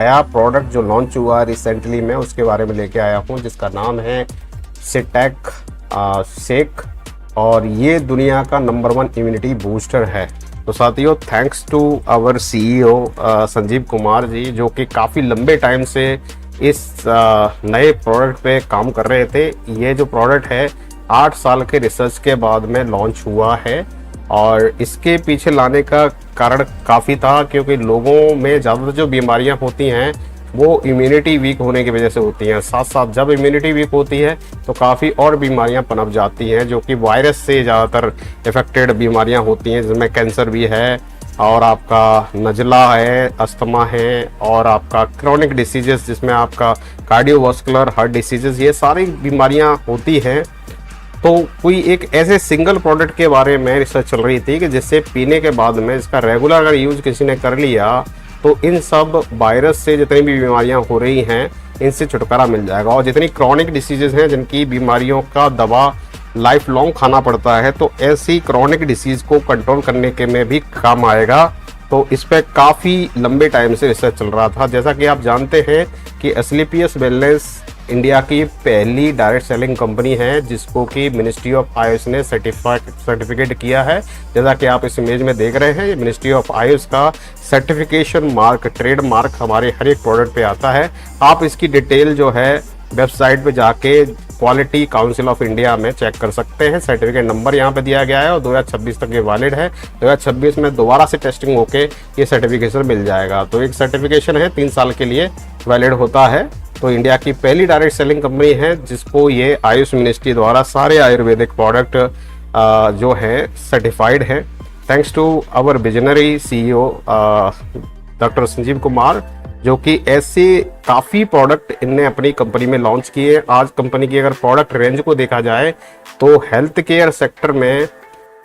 नया प्रोडक्ट जो लॉन्च हुआ रिसेंटली में उसके बारे में लेके आया हूँ, जिसका नाम है सिटैक शेक और ये दुनिया का नंबर 1 इम्यूनिटी बूस्टर है। तो साथियों, thanks to our CEO Sanjeev Kumar ji, जो कि काफ़ी लंबे टाइम से इस नए प्रोडक्ट पे काम कर रहे थे। ये जो प्रोडक्ट है 8 साल के रिसर्च के बाद में लॉन्च हुआ है और इसके पीछे लाने का कारण काफ़ी था, क्योंकि लोगों में ज़्यादातर जो बीमारियां होती हैं वो इम्यूनिटी वीक होने की वजह से होती हैं। साथ साथ जब इम्यूनिटी वीक होती है तो काफ़ी और बीमारियां पनप जाती हैं, जो कि वायरस से ज़्यादातर इफ़ेक्टेड बीमारियां होती हैं, जिसमें कैंसर भी है और आपका नज़ला है, अस्थमा है और आपका क्रोनिक डिसीजेस जिसमें आपका कार्डियोवास्कुलर हार्ट डिसीजेस, ये सारी बीमारियां होती हैं। तो कोई एक ऐसे सिंगल प्रोडक्ट के बारे में रिसर्च चल रही थी कि जिससे पीने के बाद में इसका रेगुलर अगर यूज किसी ने कर लिया तो इन सब वायरस से जितनी भी बीमारियां हो रही हैं इनसे छुटकारा मिल जाएगा। और जितनी क्रॉनिक डिसीजेज हैं, जिनकी बीमारियों का दवा लाइफ लॉन्ग खाना पड़ता है, तो ऐसी क्रॉनिक डिसीज को कंट्रोल करने के में भी काम आएगा। तो इस पर काफ़ी लंबे टाइम से रिसर्च चल रहा था। जैसा कि आप जानते हैं कि एस्क्लेपियस वेलनेस इंडिया की पहली डायरेक्ट सेलिंग कंपनी है, जिसको कि मिनिस्ट्री ऑफ आयुष ने सर्टिफिकेट किया है। जैसा कि आप इस इमेज में देख रहे हैं, ये मिनिस्ट्री ऑफ आयुष का सर्टिफिकेशन मार्क, ट्रेड मार्क हमारे हर एक प्रोडक्ट पे आता है। आप इसकी डिटेल जो है वेबसाइट पे जाके क्वालिटी काउंसिल ऑफ इंडिया में चेक कर सकते हैं। सर्टिफिकेट नंबर यहाँ पे दिया गया है और 2026 तक ये वैलिड है। 2026 में दोबारा से टेस्टिंग होके ये सर्टिफिकेशन मिल जाएगा। तो एक सर्टिफिकेशन है 3 साल के लिए वैलिड होता है। तो इंडिया की पहली डायरेक्ट सेलिंग कंपनी है जिसको ये आयुष मिनिस्ट्री द्वारा सारे आयुर्वेदिक प्रोडक्ट जो है सर्टिफाइड है। Thanks to our visionary CEO doctor Sanjeev Kumar, जो कि ऐसे काफ़ी प्रोडक्ट इनने अपनी कंपनी में लॉन्च किए। आज कंपनी की अगर प्रोडक्ट रेंज को देखा जाए तो हेल्थ केयर सेक्टर में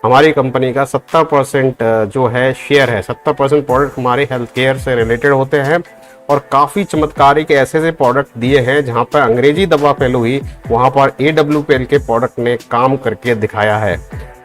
हमारी कंपनी का 70% जो है शेयर है। 70% प्रोडक्ट हमारे हेल्थ केयर से रिलेटेड होते हैं और काफ़ी चमत्कारिक ऐसे प्रोडक्ट दिए हैं जहां पर अंग्रेजी दवा फेल हुई, वहां पर AWPL के प्रोडक्ट ने काम करके दिखाया है।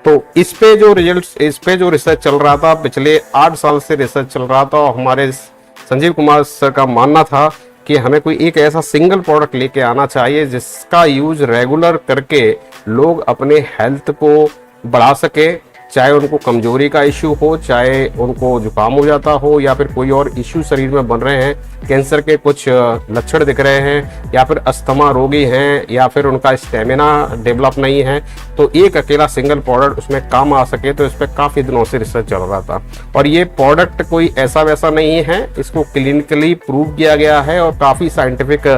तो इस पे जो रिसर्च चल रहा था, पिछले 8 साल से रिसर्च चल रहा था और हमारे संजीव कुमार सर का मानना था कि हमें कोई एक ऐसा सिंगल प्रोडक्ट लेके आना चाहिए जिसका यूज रेगुलर करके लोग अपने हेल्थ को बढ़ा सके, चाहे उनको कमजोरी का इश्यू हो, चाहे उनको जुकाम हो जाता हो, या फिर कोई और इश्यू शरीर में बन रहे हैं, कैंसर के कुछ लक्षण दिख रहे हैं, या फिर अस्थमा रोगी हैं, या फिर उनका स्टेमिना डेवलप नहीं है, तो एक अकेला सिंगल प्रोडक्ट उसमें काम आ सके। तो इस पर काफ़ी दिनों से रिसर्च चल रहा था और ये प्रोडक्ट कोई ऐसा वैसा नहीं है, इसको क्लिनिकली प्रूव किया गया है और काफ़ी साइंटिफिक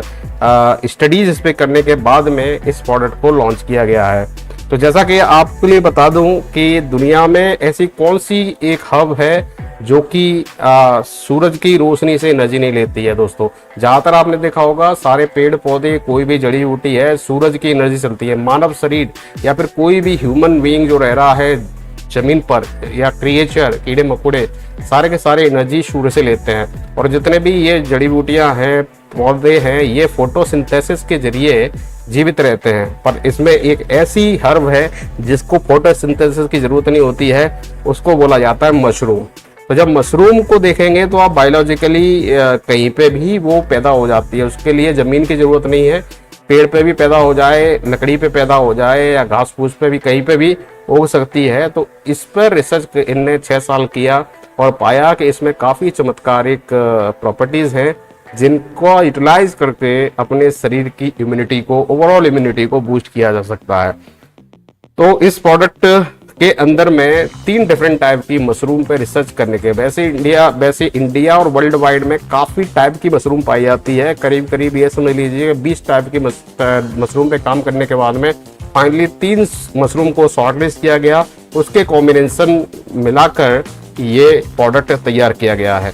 स्टडीज इस पर करने के बाद में इस प्रोडक्ट को लॉन्च किया गया है। तो जैसा कि आपके लिए बता दूं कि दुनिया में ऐसी कौन सी एक हब है जो कि सूरज की रोशनी से एनर्जी नहीं लेती है। दोस्तों, ज़्यादातर आपने देखा होगा सारे पेड़ पौधे, कोई भी जड़ी बूटी है, सूरज की एनर्जी चलती है। मानव शरीर या फिर कोई भी ह्यूमन बीइंग जो रह रहा है जमीन पर, या क्रिएचर, कीड़े मकोड़े, सारे के सारे एनर्जी सूर्य से लेते हैं। और जितने भी ये जड़ी बूटियां हैं, पौधे हैं, ये फोटोसिंथेसिस के जरिए जीवित रहते हैं। पर इसमें एक ऐसी हर्ब है जिसको फोटोसिंथेसिस की जरूरत नहीं होती है, उसको बोला जाता है मशरूम। तो जब मशरूम को देखेंगे तो आप बायोलॉजिकली कहीं पे भी वो पैदा हो जाती है, उसके लिए जमीन की जरूरत नहीं है। पेड़ पे भी पैदा हो जाए, लकड़ी पे पैदा हो जाए, या घास फूस पे भी, कहीं पे भी उग सकती है। तो इस पर रिसर्च इनने 6 साल किया और पाया कि इसमें काफ़ी चमत्कारिक प्रॉपर्टीज़ हैं जिनको यूटिलाइज करके अपने शरीर की इम्यूनिटी को, ओवरऑल इम्यूनिटी को बूस्ट किया जा सकता है। तो इस प्रोडक्ट के अंदर में 3 डिफरेंट टाइप की मशरूम पे रिसर्च करने के वैसे इंडिया और वर्ल्ड वाइड में काफ़ी टाइप की मशरूम पाई जाती है। करीब ये समझ लीजिए 20 टाइप की मशरूम पे काम करने के बाद में फाइनली 3 मशरूम को शॉर्टलिस्ट किया गया, उसके कॉम्बिनेशन मिलाकर ये प्रोडक्ट तैयार किया गया है।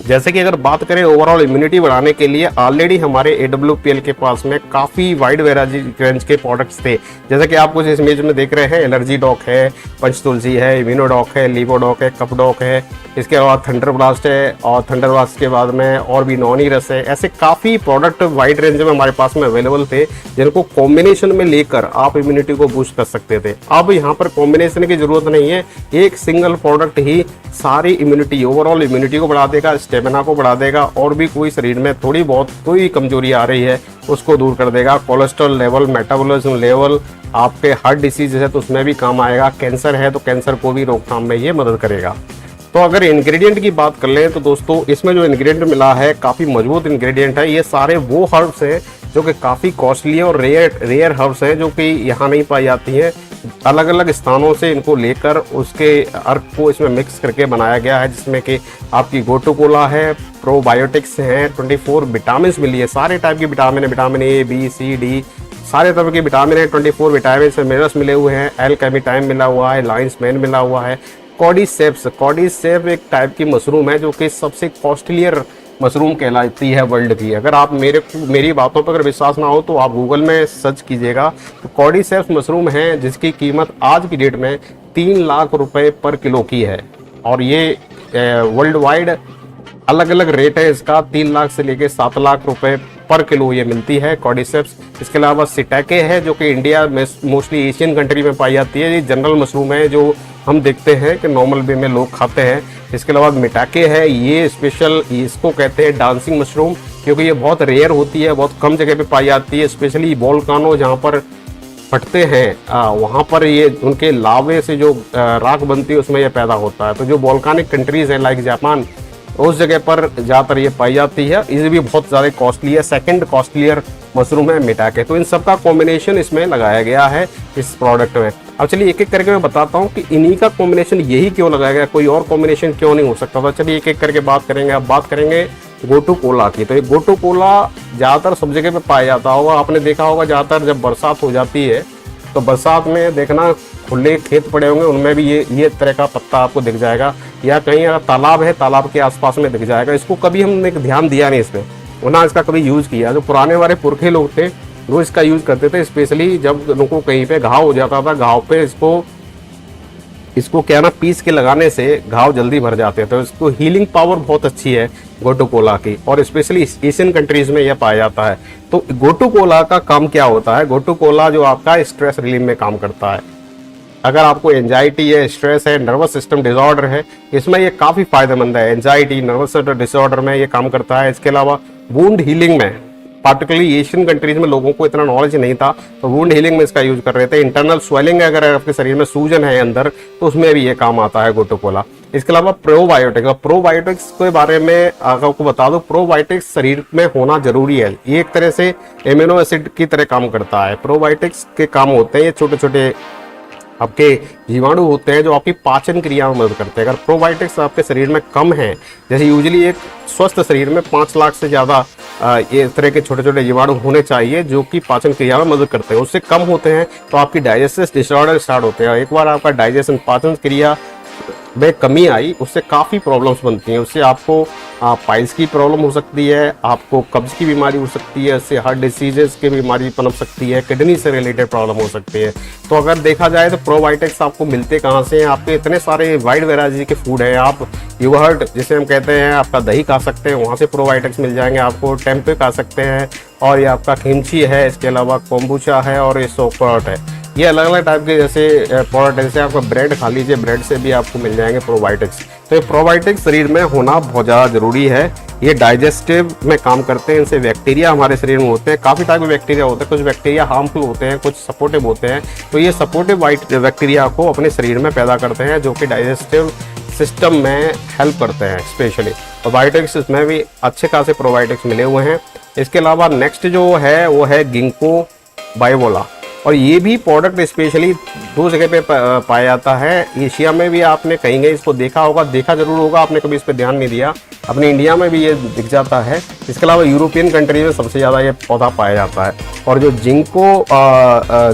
जैसे कि अगर बात करें ओवरऑल इम्यूनिटी बढ़ाने के लिए, ऑलरेडी हमारे AWPL के पास में काफ़ी वाइड रेंज के प्रोडक्ट्स थे। जैसे कि आप कुछ इस इमेज में देख रहे हैं, एलर्जी डॉक है, पंचतुलसी है, इम्यूनोडॉक है, लीवोडॉक है, कपडॉक है, इसके बाद थंडर ब्लास्ट है, और थंडर ब्लास्ट के बाद में और भी नॉनी रस है। ऐसे काफ़ी प्रोडक्ट वाइड रेंज में हमारे पास में अवेलेबल थे जिनको कॉम्बिनेशन में लेकर आप इम्यूनिटी को बूस्ट कर सकते थे। अब यहाँ पर कॉम्बिनेशन की जरूरत नहीं है, एक सिंगल प्रोडक्ट ही सारी इम्यूनिटी, ओवरऑल इम्यूनिटी को बढ़ा देगा, स्टेमिना को बढ़ा देगा, और भी कोई शरीर में थोड़ी बहुत कोई कमजोरी आ रही है उसको दूर कर देगा। कोलेस्ट्रॉल लेवल, मेटाबॉलिज्म लेवल, आपके हार्ट डिसीज है तो उसमें भी काम आएगा, कैंसर है तो कैंसर को भी रोकथाम में ये मदद करेगा। तो अगर इंग्रेडिएंट की बात कर लें तो दोस्तों इसमें जो इंग्रेडिएंट मिला है काफ़ी मजबूत इंग्रेडिएंट है। ये सारे वो हर्ब्स हैं जो कि काफ़ी कॉस्टली और रेयर हर्ब्स हैं जो कि यहाँ नहीं पाई जाती हैं। अलग अलग स्थानों से इनको लेकर उसके अर्क को इसमें मिक्स करके बनाया गया है, जिसमें कि आपकी गोटू कोला है, प्रोबायोटिक्स हैं, 24 विटामिन मिली है, सारे टाइप के विटामिन है, vitamin A, B, C, D, सारे तरह के विटामिन है, 24 विटामिन से मिनरल्स मिले हुए हैं, एल कैमिटाइम मिला हुआ है, लाइन्स मैन मिला हुआ है। कॉर्डिसेप्स एक टाइप की मशरूम है जो कि सबसे कॉस्टलियर मशरूम कहलाती है वर्ल्ड की। अगर आप मेरी बातों पर अगर विश्वास ना हो तो आप गूगल में सर्च कीजिएगा। तो कॉर्डिसेप्स मशरूम है जिसकी कीमत आज की डेट में 3 लाख रुपए पर किलो की है, और ये वर्ल्ड वाइड अलग अलग रेट है इसका, 3 लाख से लेके 7 लाख रुपए पर किलो ये मिलती है कॉर्डिसेप्स। इसके अलावा सिटैके है जो कि इंडिया में मोस्टली एशियन कंट्री में पाई जाती है। ये जनरल मशरूम है जो हम देखते हैं कि नॉर्मल वे में लोग खाते हैं। इसके अलावा मिटाके है, ये स्पेशल, इसको कहते हैं डांसिंग मशरूम, क्योंकि ये बहुत रेयर होती है, बहुत कम जगह पे पाई जाती है। स्पेशली वोल्कानो जहाँ पर फटते हैं वहाँ पर ये उनके लावे से जो राख बनती है उसमें ये पैदा होता है। तो जो वोल्कानिक कंट्रीज है लाइक जापान, उस जगह पर ज़्यादातर ये पाई जाती है। ये भी बहुत ज़्यादा कॉस्टली है, सेकंड कॉस्टलियर मशरूम है मिटाके। तो इन सब का कॉम्बिनेशन इसमें लगाया गया है इस प्रोडक्ट में। अब चलिए एक एक करके मैं बताता हूँ कि इन्हीं का कॉम्बिनेशन यही क्यों लगाया गया, कोई और कॉम्बिनेशन क्यों नहीं हो सकता था। चलिए एक एक करके बात करेंगे। अब बात करेंगे गोटू कोला की। तो ये गोटू कोला ज़्यादातर सब जगह पे पाया जाता होगा, आपने देखा होगा। ज़्यादातर जब बरसात हो जाती है तो बरसात में देखना खुले खेत पड़े होंगे, उनमें भी ये तरह का पत्ता आपको दिख जाएगा, या कहीं अगर तालाब है तालाब के आसपास में दिख जाएगा। इसको कभी हमने ध्यान दिया नहीं इसमें, ना इसका कभी यूज़ किया। जो पुराने हमारे पुरखे लोग थे वो इसका यूज़ करते थे, स्पेशली जब उनको कहीं पे घाव हो जाता था, घाव पे इसको क्या ना पीस के लगाने से घाव जल्दी भर जाते थे। इसको हीलिंग पावर बहुत अच्छी है गोटू कोला की, और स्पेशली एशियन कंट्रीज में यह पाया जाता है। तो गोटू कोला का काम क्या होता है? गोटू कोला जो आपका स्ट्रेस रिलीफ में काम करता है। अगर आपको एंजाइटी है, स्ट्रेस है, नर्वस सिस्टम डिसऑर्डर है, इसमें ये काफ़ी फायदेमंद है। एंजाइटी, नर्वस सिस्टम डिसऑर्डर में ये काम करता है। इसके अलावा वुंड हीलिंग में, पार्टिकुलरली एशियन कंट्रीज में लोगों को इतना नॉलेज नहीं था, तो वुंड हीलिंग में इसका यूज कर रहे थे। इंटरनल स्वेलिंग है, अगर आपके शरीर में सूजन है अंदर, तो उसमें भी ये काम आता है गोटू कोला। इसके अलावा प्रोबायोटिक्स के बारे में आपको बता दो, प्रोबायोटिक्स शरीर में होना जरूरी है। ये एक तरह से एमिनो एसिड की तरह काम करता है। प्रोबायोटिक्स के काम होते हैं, ये छोटे छोटे आपके जीवाणु होते हैं जो आपकी पाचन क्रिया में मदद करते हैं। अगर प्रोबायोटिक्स आपके शरीर में कम है, जैसे यूजुअली एक स्वस्थ शरीर में 5 लाख से ज़्यादा ये तरह के छोटे छोटे जीवाणु होने चाहिए जो कि पाचन क्रिया में मदद करते हैं, उससे कम होते हैं तो आपकी डाइजेस्टिव डिसऑर्डर स्टार्ट होते हैं। एक बार आपका डाइजेशन, पाचन क्रिया में कमी आई, उससे काफ़ी प्रॉब्लम्स बनती हैं। उससे आपको पाइल्स की प्रॉब्लम हो सकती है, आपको कब्ज की बीमारी हो सकती है, उससे हार्ट डिसीजेस की बीमारी पनप सकती है, किडनी से रिलेटेड प्रॉब्लम हो सकती है। तो अगर देखा जाए तो प्रोबायोटिक्स आपको मिलते कहाँ से हैं? आपके इतने सारे वाइड वेराइटी के फूड हैं। आप योगर्ट जिसे हम कहते हैं, आपका दही खा सकते हैं, वहाँ से प्रोबायोटिक्स मिल जाएंगे आपको। टेम्पे खा सकते हैं, और ये आपका किमची है, इसके अलावा कोम्बुचा है, और ये सोकर्ट है। ये अलग अलग टाइप के जैसे प्रोडक्ट, जैसे आपका ब्रेड खा लीजिए, ब्रेड से भी आपको मिल जाएंगे प्रोबायोटिक्स। तो ये प्रोबायोटिक्स शरीर में होना बहुत ज़्यादा जरूरी है। ये डाइजेस्टिव में काम करते हैं, इनसे बैक्टीरिया हमारे शरीर में होते हैं। काफ़ी टाइप के बैक्टीरिया होते हैं, कुछ बैक्टीरिया हार्मफुल होते हैं, कुछ सपोर्टिव होते हैं। तो ये सपोर्टिव बैक्टीरिया को अपने शरीर में पैदा करते हैं, जो कि डाइजेस्टिव सिस्टम में हेल्प करते हैं स्पेशली। प्रोबायोटिक्स इसमें भी अच्छे खासे प्रोबायोटिक्स मिले हुए हैं। इसके अलावा नेक्स्ट जो है वो है गिंको बायोला, और ये भी प्रोडक्ट स्पेशली 2 जगह पे पाया जाता है। एशिया में भी आपने कहीं कहीं इसको देखा होगा, देखा जरूर होगा, आपने कभी इस पर ध्यान नहीं दिया। अपने इंडिया में भी ये दिख जाता है। इसके अलावा यूरोपियन कंट्री में सबसे ज़्यादा ये पौधा पाया जाता है। और जो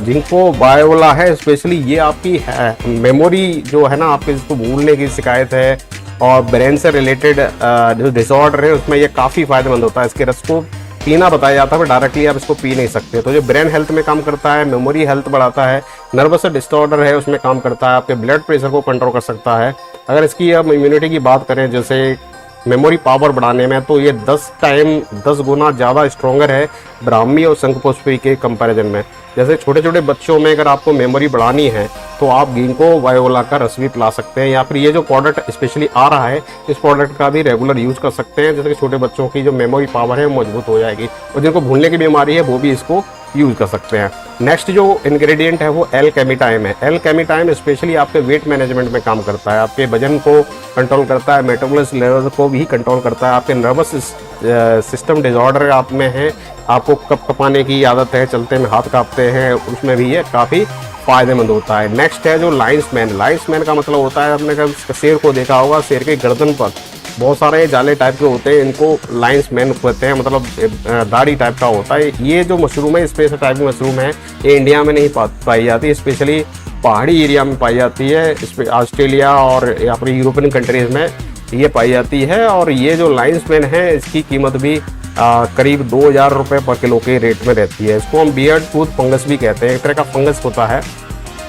जिंको बायोला है, स्पेशली ये आपकी मेमोरी जो है ना, आपके जिसको भूलने की शिकायत है और ब्रेन से रिलेटेड जो डिसऑर्डर है, उसमें ये काफ़ी फायदेमंद होता है। इसके रस को पीना बताया जाता है, पर डायरेक्टली आप इसको पी नहीं सकते। तो जो ब्रेन हेल्थ में काम करता है, मेमोरी हेल्थ बढ़ाता है, नर्वस डिसऑर्डर है उसमें काम करता है, आपके ब्लड प्रेशर को कंट्रोल कर सकता है। अगर इसकी अब इम्यूनिटी की बात करें, जैसे मेमोरी पावर बढ़ाने में, तो ये 10 गुना ज़्यादा स्ट्रॉन्गर है ब्राह्मी और शंखपुष्पी के कंपैरिजन में। जैसे छोटे छोटे बच्चों में अगर आपको मेमोरी बढ़ानी है तो आप गिंको बायोला का रस भी पिला सकते हैं, या फिर ये जो प्रोडक्ट स्पेशली आ रहा है इस प्रोडक्ट का भी रेगुलर यूज कर सकते हैं, जैसे कि छोटे बच्चों की जो मेमोरी पावर है मजबूत हो जाएगी, और जिनको भूलने की बीमारी है वो भी इसको यूज कर सकते हैं। नेक्स्ट जो इंग्रेडिएंट है वो एल-केमिटाइम है। एल-केमिटाइम स्पेशली आपके वेट मैनेजमेंट में काम करता है, आपके वजन को कंट्रोल करता है, मेटाबॉलिज्म लेवल को भी कंट्रोल करता है, आपके नर्वस सिस्टम डिसऑर्डर आप में है, आपको कप कपाने की आदत है, चलते में हाथ कांपते हैं, उसमें भी ये काफ़ी फायदेमंद होता है। नेक्स्ट है जो लायंस मैन। लायंस मैन का मतलब होता है, आपने कभी शेर को देखा होगा, शेर के गर्दन पर बहुत सारे जाले टाइप के होते हैं, इनको लायंस मैन कहते हैं, मतलब दाढ़ी टाइप का होता है। ये जो मशरूम है स्पेशल टाइप की मशरूम है, ये इंडिया में नहीं पाई जाती, स्पेशली पहाड़ी एरिया में पाई जाती है, ऑस्ट्रेलिया और या फिर यूरोपियन कंट्रीज में ये पाई जाती है। और ये जो लायंस मैन है इसकी कीमत भी करीब 2000 रुपये पर किलो के रेट में रहती है। इसको हम बियर्ड टूथ फंगस भी कहते हैं, एक तरह का फंगस होता है।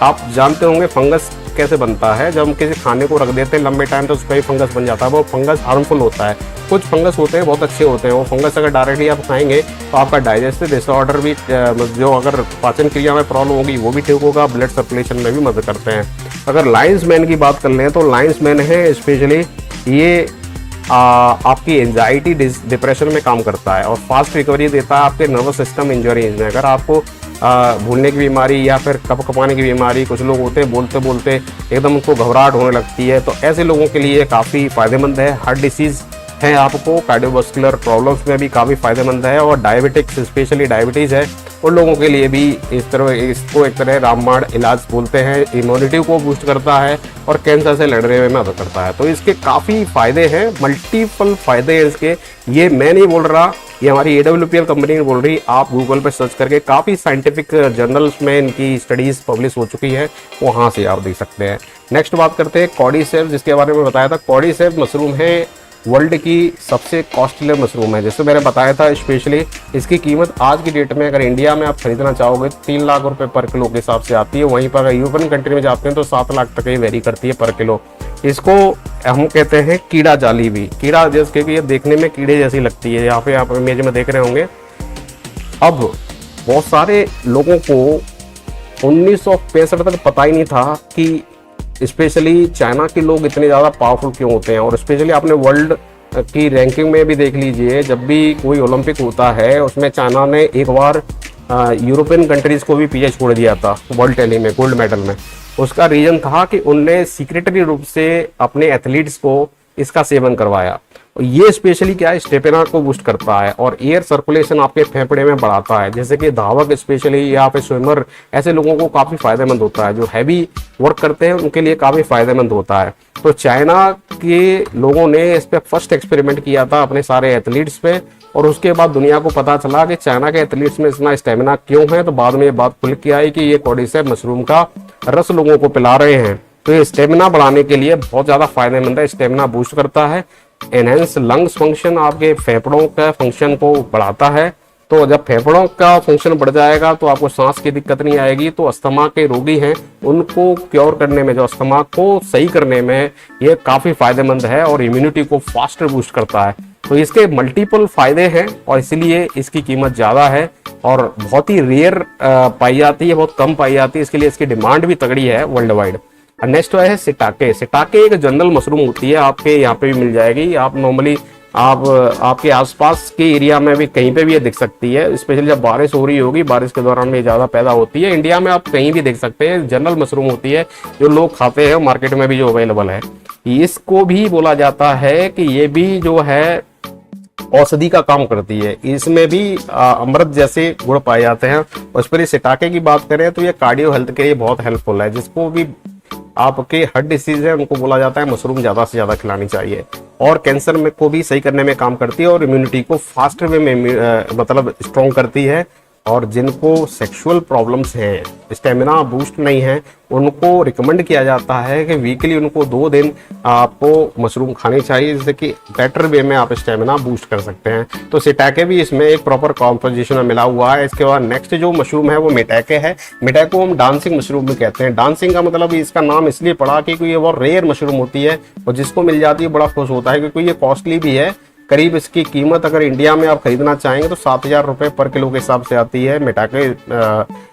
आप जानते होंगे फंगस कैसे बनता है, जब हम किसी खाने को रख देते हैं लंबे टाइम तो उसका ही फंगस बन जाता है। वो फंगस हार्मफुल होता है। कुछ फंगस होते हैं बहुत अच्छे होते हैं, वो फंगस अगर डायरेक्टली आप खाएंगे तो आपका डाइजेस्टिव डिसऑर्डर भी, जो अगर पाचन क्रिया में प्रॉब्लम होगी वो भी ठीक होगा, ब्लड सर्कुलेशन में भी मदद करते हैं। अगर लायंस मैन की बात कर लें तो लायंस मैन है स्पेशली ये आपकी एंजाइटी डिप्रेशन में काम करता है और फास्ट रिकवरी देता है आपके नर्वस सिस्टम इंजरीज में। अगर आपको भूलने की बीमारी या फिर कप कपाने की बीमारी, कुछ लोग होते हैं बोलते बोलते एकदम उनको घबराहट होने लगती है, तो ऐसे लोगों के लिए काफ़ी फायदेमंद है। हार्ट डिसीज़ है आपको, कार्डियोवास्कुलर प्रॉब्लम्स में भी काफ़ी फायदेमंद है, और डायबिटिक्स स्पेशली डायबिटीज़ है उन लोगों के लिए भी इस तरह इसको एक तरह रामबाण इलाज बोलते हैं। इम्यूनिटी को बूस्ट करता है और कैंसर से लड़ने में मदद करता है। तो इसके काफ़ी फ़ायदे हैं, मल्टीपल फ़ायदे हैं इसके। ये मैं नहीं बोल रहा, ये हमारी AWPL कंपनी ने बोल रही। आप गूगल पर सर्च करके काफ़ी साइंटिफिक जर्नल्स में इनकी स्टडीज़ पब्लिश हो चुकी है, वहाँ से आप देख सकते हैं। नेक्स्ट बात करते हैं कॉर्डिसेप्स, जिसके बारे में बताया था। कॉर्डिसेप्स मशरूम है वर्ल्ड की सबसे कॉस्टली मशरूम है, जैसे मैंने बताया था। स्पेशली इसकी कीमत आज की डेट में अगर इंडिया में आप खरीदना चाहोगे तो 3 लाख रुपए पर किलो के हिसाब से आती है। वहीं पर अगर यूरोपियन कंट्री में जाते हैं तो 7 लाख तक ही वेरी करती है पर किलो। इसको हम कहते हैं कीड़ा जाली भी, कीड़ा जैसे कि ये देखने में कीड़े जैसी लगती है, यहाँ पे आप इमेज में देख रहे होंगे। अब बहुत सारे लोगों को 1965 तक पता ही नहीं था कि स्पेशली चाइना के लोग इतने ज़्यादा पावरफुल क्यों होते हैं। और स्पेशली आपने वर्ल्ड की रैंकिंग में भी देख लीजिए, जब भी कोई ओलंपिक होता है उसमें चाइना ने एक बार यूरोपियन कंट्रीज़ को भी पीछे छोड़ दिया था वर्ल्ड टैली में, गोल्ड मेडल में। उसका रीज़न था कि उनने सीक्रेटरी रूप से अपने एथलीट्स को इसका सेवन करवाया। ये स्पेशली क्या है, स्टेमिना को बूस्ट करता है और एयर सर्कुलेशन आपके फेफड़े में बढ़ाता है, जैसे कि धावक स्पेशली या फिर स्विमर, ऐसे लोगों को काफ़ी फायदेमंद होता है। जो हैवी वर्क करते हैं उनके लिए काफ़ी फायदेमंद होता है। तो चाइना के लोगों ने इस पर फर्स्ट एक्सपेरिमेंट किया था अपने सारे एथलीट्स पे, और उसके बाद दुनिया को पता चला कि चाइना के एथलीट्स में इतना स्टेमिना क्यों है। तो बाद में ये बात खुल के आई कि ये कॉर्डिसेप्स मशरूम का रस लोगों को पिला रहे हैं, तो ये स्टेमिना बढ़ाने के लिए बहुत ज़्यादा फायदेमंद है। स्टेमिना बूस्ट करता है, एनहेंस लंग्स फंक्शन, आपके फेफड़ों का फंक्शन को बढ़ाता है। तो जब फेफड़ों का फंक्शन बढ़ जाएगा तो आपको सांस की दिक्कत नहीं आएगी। तो अस्थमा के रोगी हैं उनको क्योर करने में, जो अस्थमा को सही करने में ये काफ़ी फायदेमंद है, और इम्यूनिटी को फास्टर बूस्ट करता है। तो इसके मल्टीपल फायदे हैं और इसलिए इसकी कीमत ज़्यादा है और बहुत ही रेयर पाई जाती है, बहुत कम पाई जाती है, इसके लिए इसकी डिमांड भी तगड़ी है वर्ल्ड वाइड। नेक्स्ट है सिटाके। सिटाके एक जनरल मशरूम होती है, आपके यहाँ पे भी मिल जाएगी। आप नॉर्मली आपके आसपास के एरिया में भी कहीं पे भी ये दिख सकती है, स्पेशली जब बारिश हो रही होगी, बारिश के दौरान ये ज़्यादा पैदा होती है। इंडिया में आप कहीं भी देख सकते हैं, जनरल मशरूम होती है जो लोग खाते हैं, मार्केट में भी जो अवेलेबल है। इसको भी बोला जाता है कि ये भी जो है औषधि का काम करती है, इसमें भी अमृत जैसे गुण पाए जाते हैं। उस पर सिटाके की बात करें तो ये कार्डियो हेल्थ के लिए बहुत हेल्पफुल है। जिसको भी आपके हार्ट डिसीज है उनको बोला जाता है मशरूम ज़्यादा से ज़्यादा खिलानी चाहिए, और कैंसर में को भी सही करने में काम करती है और इम्यूनिटी को फास्ट वे में मतलब स्ट्रॉन्ग करती है। और जिनको सेक्सुअल प्रॉब्लम्स हैं, स्टेमिना बूस्ट नहीं है, उनको रिकमेंड किया जाता है कि वीकली उनको 2 दिन आपको मशरूम खानी चाहिए, जिससे कि बेटर वे में आप स्टेमिना बूस्ट कर सकते हैं। तो सिटाके भी इसमें एक प्रॉपर कॉम्पोजिशन में मिला हुआ है। इसके बाद नेक्स्ट जो मशरूम है वो मिटैके है। मिटैके को हम डांसिंग मशरूम भी कहते हैं। डांसिंग का मतलब इसका नाम इसलिए पड़ा क्योंकि ये बहुत रेयर मशरूम होती है और जिसको मिल जाती है बड़ा खुश होता है, क्योंकि ये कॉस्टली भी है। करीब इसकी कीमत अगर इंडिया में आप खरीदना चाहेंगे तो 7,000 रुपये पर किलो के हिसाब से आती है। मेटाके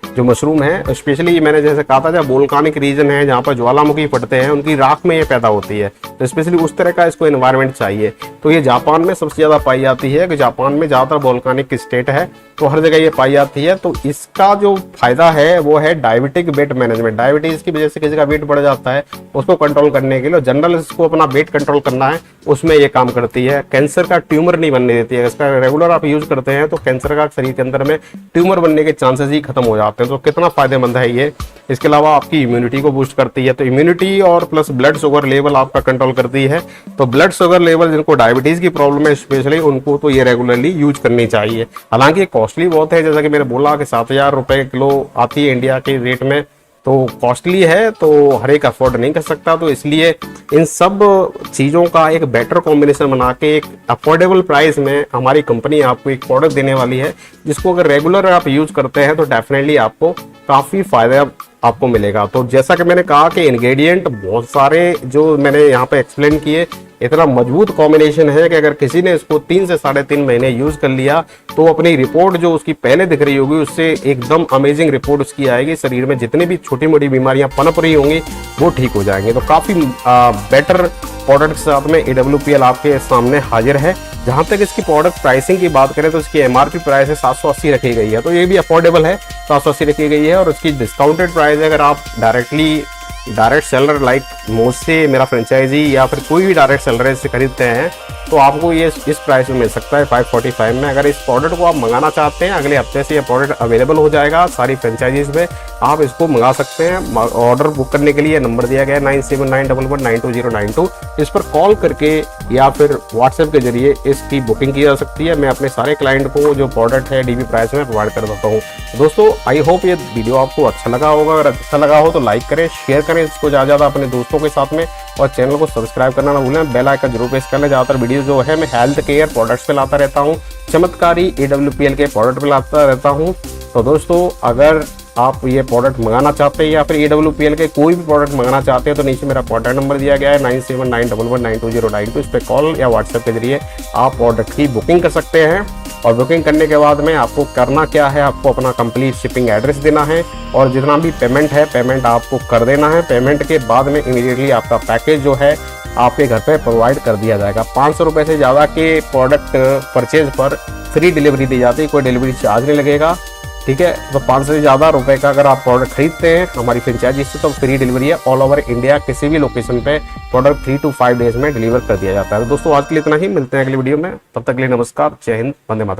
जो मशरूम है, स्पेशली मैंने जैसे कहा था, जहाँ वोल्कानिक रीजन है, जहाँ पर ज्वालामुखी फटते हैं, उनकी राख में ये पैदा होती है, तो स्पेशली उस तरह का इसको एनवायरनमेंट चाहिए। तो ये जापान में सबसे ज़्यादा पाई जाती है, कि जापान में ज़्यादातर वोल्कानिक स्टेट है, तो हर जगह ये पाई जाती है। तो इसका जो फायदा है वो है डायबिटिक वेट मैनेजमेंट। डायबिटीज़ की वजह से किसी का वेट बढ़ जाता है, उसको कंट्रोल करने के लिए, जनरल इसको अपना वेट कंट्रोल करना है, उसमें ये काम करती है। कैंसर का ट्यूमर नहीं बनने देती है। इसका रेगुलर आप यूज करते हैं तो कैंसर का शरीर के अंदर में ट्यूमर बनने के चांसेस ही खत्म हो जाते हैं। तो कितना फायदेमंद है ये। इसके अलावा आपकी इम्यूनिटी को बूस्ट करती है, तो इम्यूनिटी और प्लस ब्लड शुगर लेवल आपका कंट्रोल करती है। तो ब्लड शुगर लेवल, जिनको डायबिटीज की प्रॉब्लम है स्पेशली, उनको तो ये रेगुलरली यूज करनी चाहिए। हालांकि कॉस्टली बहुत है, जैसा कि मैंने बोला कि 7,000 रुपये किलो आती है इंडिया के रेट में, तो कॉस्टली है, तो हर एक अफोर्ड नहीं कर सकता। तो इसलिए इन सब चीज़ों का एक बेटर कॉम्बिनेशन बना के एक अफोर्डेबल प्राइस में हमारी कंपनी आपको एक प्रोडक्ट देने वाली है, जिसको अगर रेगुलर आप यूज करते हैं तो डेफिनेटली आपको काफ़ी फायदा आपको मिलेगा। तो जैसा कि मैंने कहा कि इंग्रेडिएंट बहुत सारे जो मैंने यहाँ पे एक्सप्लेन किए, इतना मजबूत कॉम्बिनेशन है कि अगर किसी ने इसको 3 से 3.5 महीने यूज कर लिया तो अपनी रिपोर्ट जो उसकी पहले दिख रही होगी उससे एकदम अमेजिंग रिपोर्ट उसकी आएगी। शरीर में जितनी भी छोटी मोटी बीमारियां पनप रही होंगी वो ठीक हो जाएंगे। तो काफ़ी बेटर प्रोडक्ट के साथ में AWPL आपके सामने हाजिर है। जहां तक इसकी प्रोडक्ट प्राइसिंग की बात करें तो इसकी MRP प्राइस है 780 रखी गई है, तो ये भी अफोर्डेबल है, 780 रखी गई है। और इसकी डिस्काउंटेड प्राइस है, अगर आप डायरेक्ट सेलर लाइक मुझसे, मेरा फ्रेंचाइजी या फिर कोई भी डायरेक्ट सेलर इससे खरीदते हैं तो आपको ये इस प्राइस में मिल सकता है 545 में। अगर इस प्रोडक्ट को आप मंगाना चाहते हैं, अगले हफ्ते से ये प्रोडक्ट अवेलेबल हो जाएगा सारी फ्रेंचाइजीज में, आप इसको मंगा सकते हैं। ऑर्डर बुक करने के लिए नंबर दिया गया है 9791192092, इस पर कॉल करके या फिर व्हाट्सएप के जरिए इसकी बुकिंग की जा सकती है। मैं अपने सारे क्लाइंट को जो प्रोडक्ट है DB प्राइस में प्रोवाइड कर देता हूँ। दोस्तों, आई होप ये वीडियो आपको अच्छा लगा होगा। अगर अच्छा लगा हो तो लाइक करें, शेयर करें इसको ज़्यादा अपने दोस्तों के साथ में, और चैनल को सब्सक्राइब करना ना भूलें। बेल आइकन जरूर प्रेस कर लें। ज़्यादातर वीडियो जो है मैं हेल्थ केयर प्रोडक्ट्स पे लाता रहता हूँ, चमत्कारी AWPL के प्रोडक्ट पे लाता रहता हूँ। तो दोस्तों, अगर आप ये प्रोडक्ट मंगाना चाहते हैं या फिर AWPL के कोई भी प्रोडक्ट मंगाना चाहते हैं तो नीचे मेरा कॉन्टैक्ट नंबर दिया गया है 9791192092, इस पर कॉल या व्हाट्सएप के जरिए आप प्रोडक्ट की बुकिंग कर सकते हैं। और बुकिंग करने के बाद में आपको करना क्या है, आपको अपना कंप्लीट शिपिंग एड्रेस देना है और जितना भी पेमेंट है पेमेंट आपको कर देना है। पेमेंट के बाद में इमीडिएटली आपका पैकेज जो है आपके घर पे प्रोवाइड कर दिया जाएगा। 500 रुपये से ज़्यादा के प्रोडक्ट परचेज पर फ्री डिलीवरी दी जाती है, कोई डिलीवरी चार्ज नहीं लगेगा। ठीक है, तो 500 से ज़्यादा रुपए का अगर आप प्रोडक्ट खरीदते हैं हमारी फ्रेंचाइजी से तो फ्री डिलीवरी है। ऑल ओवर इंडिया किसी भी लोकेशन पे प्रोडक्ट 3 to 5 डेज में डिलीवर कर दिया जाता है। तो दोस्तों, आज के लिए इतना ही, मिलते हैं अगली वीडियो में। तब तक के लिए नमस्कार, जय हिंद, वंदे मातरम।